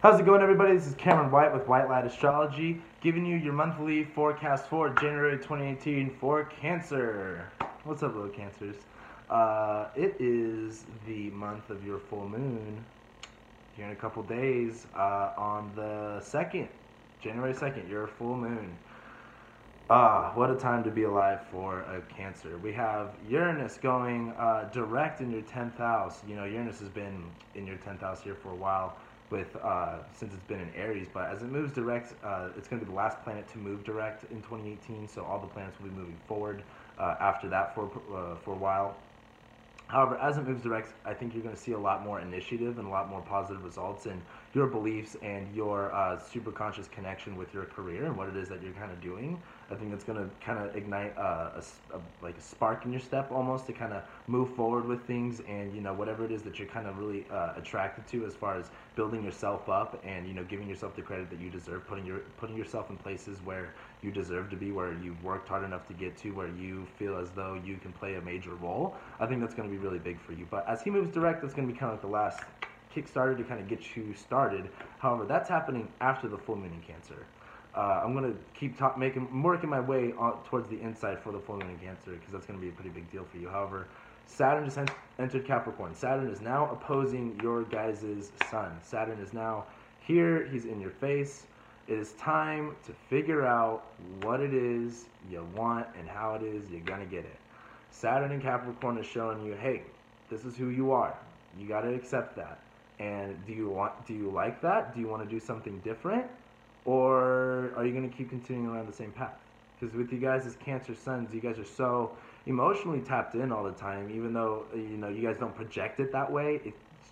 How's it going, everybody? This is Cameron White with White Light Astrology, giving you your monthly forecast for January 2018 for Cancer. What's up, little Cancers? It is the month of your full moon here in a couple days on the 2nd, January 2nd, your full moon. What a time to be alive for a Cancer. We have Uranus going direct in your 10th house. You know, Uranus has been in your 10th house here for a while with since it's been in Aries, but as it moves direct, it's going to be the last planet to move direct in 2018, so all the planets will be moving forward after that for a while. However, as it moves direct, I think you're going to see a lot more initiative and a lot more positive results in your beliefs and your super conscious connection with your career and what it is that you're kind of doing. I think that's going to kind of ignite like a spark in your step almost to kind of move forward with things and, you know, whatever it is that you're kind of really attracted to as far as building yourself up and, you know, giving yourself the credit that you deserve, putting yourself in places where you deserve to be, where you've worked hard enough to get to, where you feel as though you can play a major role. I think that's going to be really big for you. But as he moves direct, that's going to be kind of like the last Kickstarter to kind of get you started. However, that's happening after the full moon in Cancer. I'm going to keep working my way towards the inside for the full moon in Cancer because that's going to be a pretty big deal for you. However, Saturn just entered Capricorn. Saturn is now opposing your guys' sun. Saturn is now here. He's in your face. It is time to figure out what it is you want and how it is you're going to get it. Saturn in Capricorn is showing you, hey, this is who you are. You got to accept that. And do you like that? Do you want to do something different? Or are you going to keep continuing around the same path? Because with you guys as Cancer suns, you guys are so emotionally tapped in all the time, even though, you know, you guys don't project it that way.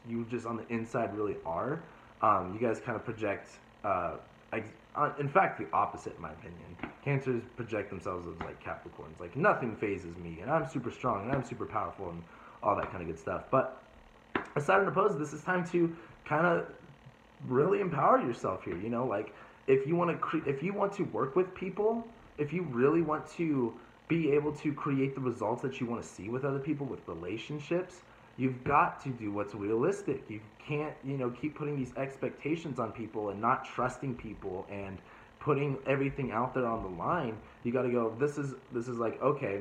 You just on the inside really are. You guys kind of project, in fact, the opposite, in my opinion. Cancers project themselves as like Capricorns. Like, nothing phases me, and I'm super strong, and I'm super powerful, and all that kind of good stuff. But as Saturn opposes, this is time to kind of really empower yourself here. You know, like, if you want to work with people, if you really want to be able to create the results that you want to see with other people, with relationships, you've got to do what's realistic. You can't, you know, keep putting these expectations on people and not trusting people and putting everything out there on the line. You got to go, this is like, okay,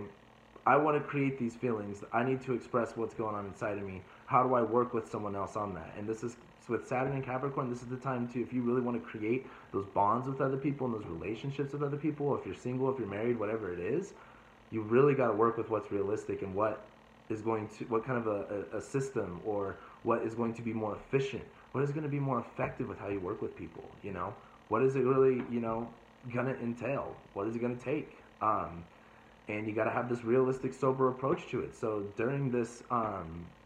I want to create these feelings. I need to express what's going on inside of me. How do I work with someone else on that? And this is, so with Saturn and Capricorn, this is the time to, if you really want to create those bonds with other people and those relationships with other people, if you're single, if you're married, whatever it is, you really got to work with what's realistic and what kind of a system, or what is going to be more efficient, what is going to be more effective with how you work with people, you know? What is it really, you know, going to entail? What is it going to take? And you got to have this realistic, sober approach to it. So during this,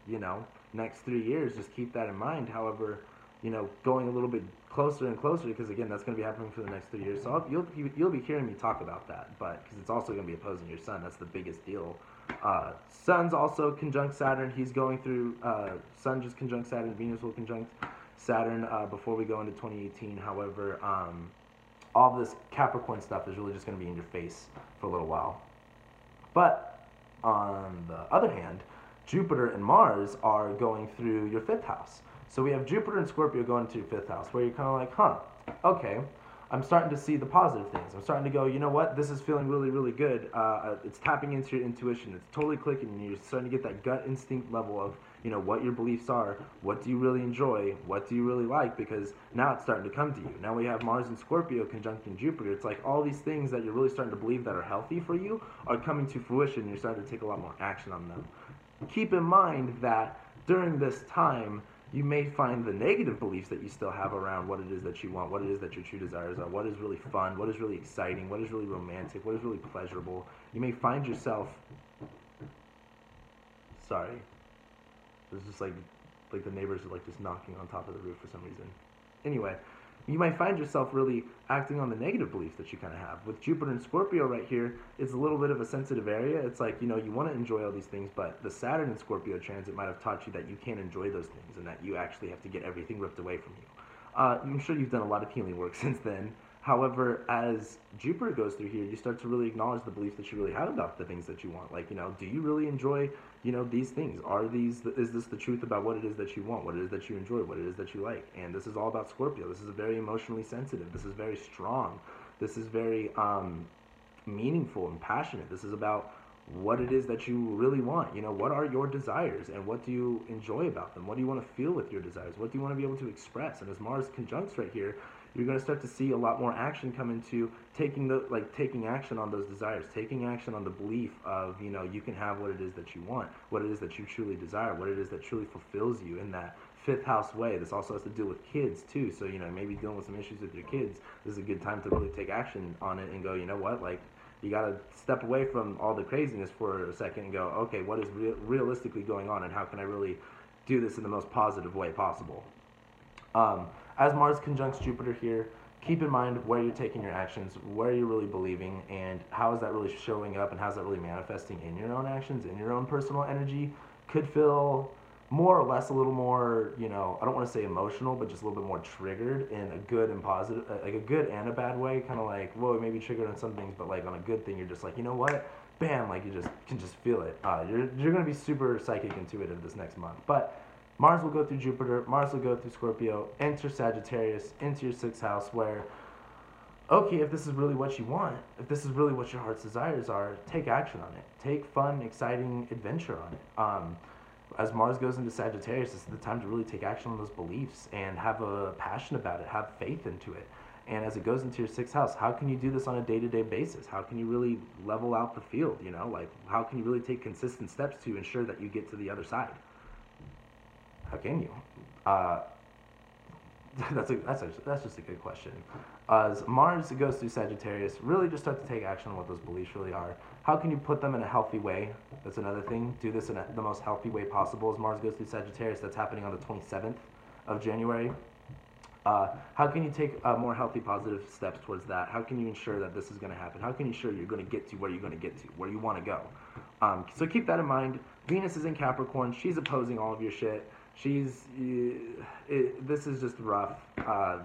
you know, next 3 years, just keep that in mind. However, you know, going a little bit closer and closer, because again, that's going to be happening for the next 3 years. So you'll be hearing me talk about that, but because it's also going to be opposing your sun, that's the biggest deal. Sun's also conjunct Saturn. He's going through Sun just conjunct Saturn. Venus will conjunct Saturn before we go into 2018. However, all this Capricorn stuff is really just going to be in your face for a little while. But on the other hand, Jupiter and Mars are going through your 5th house. So we have Jupiter and Scorpio going to your 5th house, where you're kind of like, huh, okay, I'm starting to see the positive things. I'm starting to go, you know what, this is feeling really, really good. It's tapping into your intuition. It's totally clicking, and you're starting to get that gut instinct level of, you know, what your beliefs are, what do you really enjoy, what do you really like, because now it's starting to come to you. Now we have Mars and Scorpio conjuncting Jupiter. It's like all these things that you're really starting to believe that are healthy for you are coming to fruition, and you're starting to take a lot more action on them. Keep in mind that during this time, you may find the negative beliefs that you still have around what it is that you want, what it is that your true desires are, what is really fun, what is really exciting, what is really romantic, what is really pleasurable. You may find yourself, sorry, it's just like the neighbors are like just knocking on top of the roof for some reason. Anyway, you might find yourself really acting on the negative beliefs that you kind of have. With Jupiter and Scorpio right here, it's a little bit of a sensitive area. It's like, you know, you want to enjoy all these things, but the Saturn and Scorpio transit might have taught you that you can't enjoy those things and that you actually have to get everything ripped away from you. I'm sure you've done a lot of healing work since then. However, as Jupiter goes through here, you start to really acknowledge the beliefs that you really have about the things that you want. Like, do you really enjoy, these things? Is this the truth about what it is that you want, what it is that you enjoy, what it is that you like? And this is all about Scorpio. This is very emotionally sensitive. This is very strong. This is very meaningful and passionate. This is about what it is that you really want. What are your desires and what do you enjoy about them? What do you want to feel with your desires? What do you want to be able to express? And as Mars conjuncts right here, you're going to start to see a lot more action come into taking action on those desires, taking action on the belief of, you can have what it is that you want, what it is that you truly desire, what it is that truly fulfills you in that fifth house way. This also has to deal with kids too. So, maybe dealing with some issues with your kids, this is a good time to really take action on it and go, you know what, like, you got to step away from all the craziness for a second and go, okay, what is realistically going on and how can I really do this in the most positive way possible? As Mars conjuncts Jupiter here, keep in mind where you're taking your actions, where you're really believing, and how is that really showing up and how's that really manifesting in your own actions, in your own personal energy. Could feel more or less a little more, I don't want to say emotional, but just a little bit more triggered in a good and positive, like a good and a bad way. Kind of like, whoa, maybe triggered on some things, but like on a good thing, you're just like, you know what? Bam, like you just can just feel it. You're going to be super psychic intuitive this next month. But Mars will go through Jupiter, Mars will go through Scorpio, enter Sagittarius, into your sixth house where, okay, if this is really what you want, if this is really what your heart's desires are, take action on it. Take fun, exciting adventure on it. As Mars goes into Sagittarius, this is the time to really take action on those beliefs and have a passion about it, have faith into it. And as it goes into your sixth house, how can you do this on a day-to-day basis? How can you really level out the field, Like, how can you really take consistent steps to ensure that you get to the other side? How can you? That's just a good question. As Mars goes through Sagittarius, really just start to take action on what those beliefs really are. How can you put them in a healthy way? That's another thing. Do this in the most healthy way possible. As Mars goes through Sagittarius, that's happening on the 27th of January. How can you take more healthy, positive steps towards that? How can you ensure that this is going to happen? How can you ensure you're going to get to where you're going to get to, where you want to go? So keep that in mind. Venus is in Capricorn. She's opposing all of your shit. This is just rough.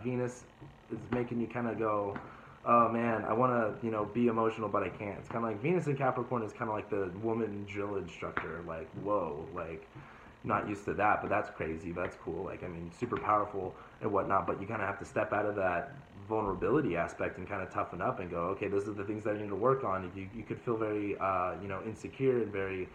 Venus is making you kind of go, oh man, I want to, be emotional, but I can't. It's kind of like Venus in Capricorn is kind of like the woman drill instructor. Like, whoa, like, not used to that, but that's crazy. But that's cool. Like, I mean, super powerful and whatnot, but you kind of have to step out of that vulnerability aspect and kind of toughen up and go, okay, those are the things that I need to work on. You could feel very, insecure and very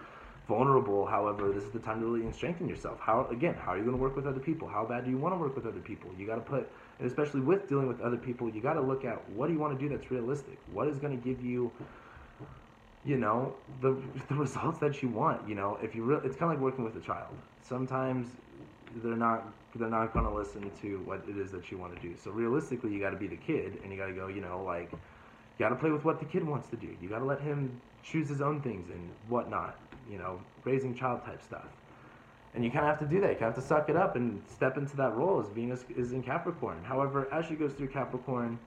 vulnerable. However, this is the time to really strengthen yourself. How are you going to work with other people? How bad do you want to work with other people? You got to put, and especially with dealing with other people, you got to look at what do you want to do that's realistic? What is going to give you, the results that you want? If you it's kind of like working with a child. Sometimes they're not going to listen to what it is that you want to do. So realistically, you got to be the kid, and you got to go, like, you got to play with what the kid wants to do. You got to let him choose his own things and whatnot. Raising child type stuff. And you kind of have to do that. You kind of have to suck it up and step into that role as Venus is in Capricorn. However, as she goes through Capricorn,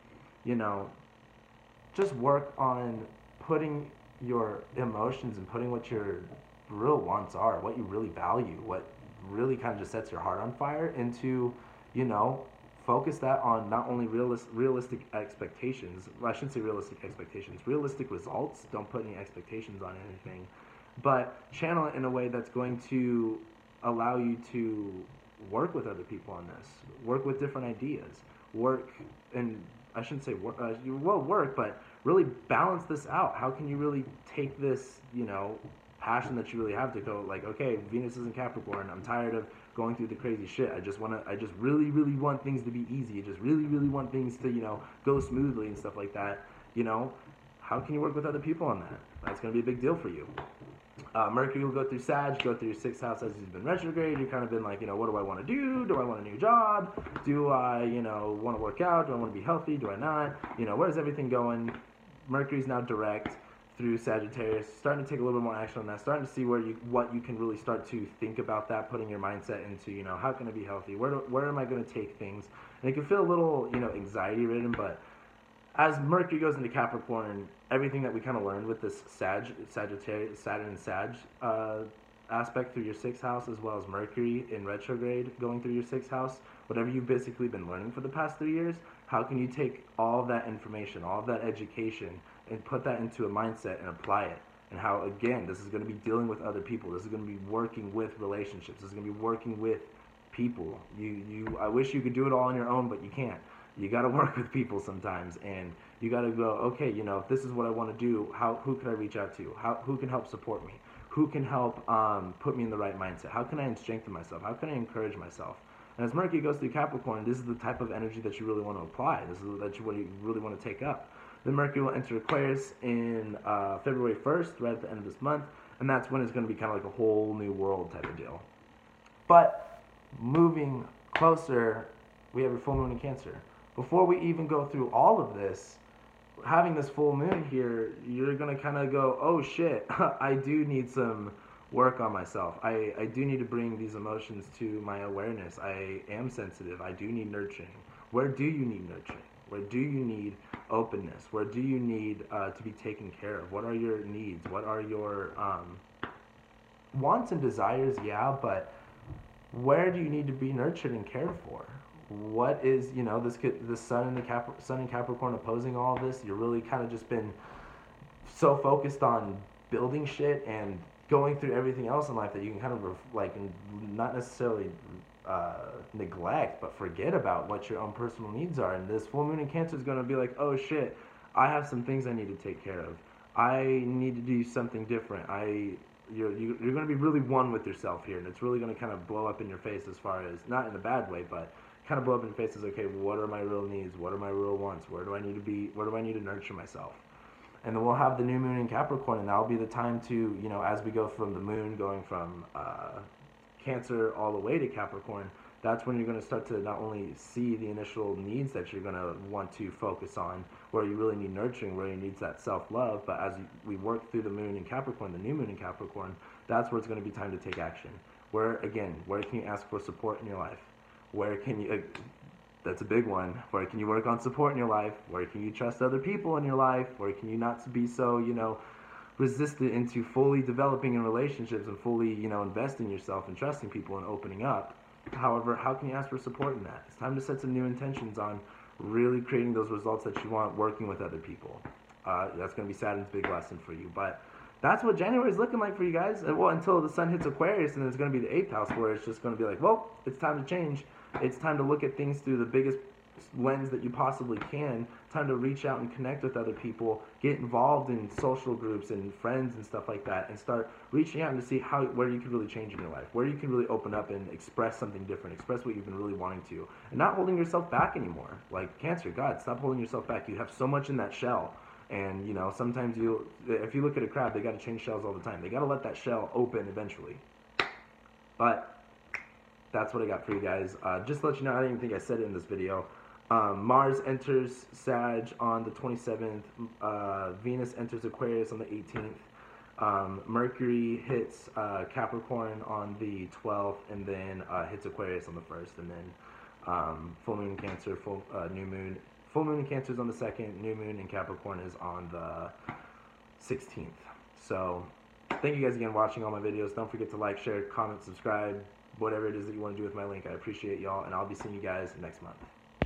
just work on putting your emotions and putting what your real wants are, what you really value, what really kind of just sets your heart on fire into, focus that on not only realistic expectations. Well, I shouldn't say realistic expectations. Realistic results. Don't put any expectations on anything. But channel it in a way that's going to allow you to work with other people on this, work with different ideas, and I shouldn't say work, but really balance this out. How can you really take this, passion that you really have to go like, okay, Venus is in Capricorn. I'm tired of going through the crazy shit. I just really, really want things to be easy. I just really, really want things to, go smoothly and stuff like that. How can you work with other people on that? That's going to be a big deal for you. Mercury will go through Sag, go through your sixth house as he's been retrograde. You've kind of been like, what do I want to do? Do I want a new job? Do I, want to work out? Do I want to be healthy? Do I not? Where's everything going? Mercury's now direct through Sagittarius, starting to take a little bit more action on that, starting to see what you can really start to think about that, putting your mindset into, how can I be healthy? Where am I going to take things? And it can feel a little, anxiety ridden, but as Mercury goes into Capricorn, everything that we kind of learned with this Sagittarius, Saturn and Sag aspect through your 6th house, as well as Mercury in retrograde going through your 6th house, whatever you've basically been learning for the past 3 years, how can you take all of that information, all of that education, and put that into a mindset and apply it? And how, again, this is going to be dealing with other people. This is going to be working with relationships. This is going to be working with people. I wish you could do it all on your own, but you can't. You got to work with people sometimes, and you got to go, okay, if this is what I want to do, who can I reach out to? Who can help support me? Who can help put me in the right mindset? How can I strengthen myself? How can I encourage myself? And as Mercury goes through Capricorn, this is the type of energy that you really want to apply. This is what you really want to take up. Then Mercury will enter Aquarius in February 1st, right at the end of this month, and that's when it's going to be kind of like a whole new world type of deal. But moving closer, we have your full moon in Cancer. Before we even go through all of this, having this full moon here, you're going to kind of go, oh shit, I do need some work on myself. I do need to bring these emotions to my awareness. I am sensitive. I do need nurturing. Where do you need nurturing? Where do you need openness? Where do you need to be taken care of? What are your needs? What are your wants and desires? Yeah, but where do you need to be nurtured and cared for? What is, this sun in Capricorn opposing all of this? You're really kind of just been so focused on building shit and going through everything else in life that you can kind of not necessarily neglect, but forget about what your own personal needs are. And this full moon in Cancer is going to be like, oh shit, I have some things I need to take care of. I need to do something different. You're going to be really one with yourself here, and it's really going to kind of blow up in your face, as far as, not in a bad way, but kind of blow up in your face as, okay, what are my real needs? What are my real wants? Where do I need to be? Where do I need to nurture myself? And then we'll have the new moon in Capricorn, and that'll be the time to, as we go from the moon going from Cancer all the way to Capricorn, that's when you're going to start to not only see the initial needs that you're going to want to focus on, where you really need nurturing, where you need that self-love, but as we work through the moon in Capricorn, the new moon in Capricorn, that's where it's going to be time to take action. Where can you ask for support in your life? Where can you, that's a big one, where can you work on support in your life? Where can you trust other people in your life? Where can you not be so, resistant into fully developing in relationships and fully, investing yourself and trusting people and opening up? However, how can you ask for support in that? It's time to set some new intentions on really creating those results that you want, working with other people. That's going to be Saturn's big lesson for you. But that's what January is looking like for you guys. Well, until the sun hits Aquarius, and it's going to be the 8th house, where it's just going to be like, well, it's time to change. It's time to look at things through the biggest lens that you possibly can. Time to reach out and connect with other people, get involved in social groups and friends and stuff like that, and start reaching out and to see where you can really change in your life, where you can really open up and express something different, express what you've been really wanting to, and not holding yourself back anymore. Like Cancer, God, stop holding yourself back. You have so much in that shell, and sometimes if you look at a crab, they got to change shells all the time. They got to let that shell open eventually. But that's what I got for you guys. Just to let you know, I didn't even think I said it in this video. Mars enters Sag on the 27th. Venus enters Aquarius on the 18th. Mercury hits Capricorn on the 12th, and then hits Aquarius on the 1st. And then full moon in Cancer, new moon. Full moon in Cancer is on the 2nd. New moon in Capricorn is on the 16th. So thank you guys again for watching all my videos. Don't forget to like, share, comment, subscribe, whatever it is that you want to do with my link. I appreciate y'all, and I'll be seeing you guys next month.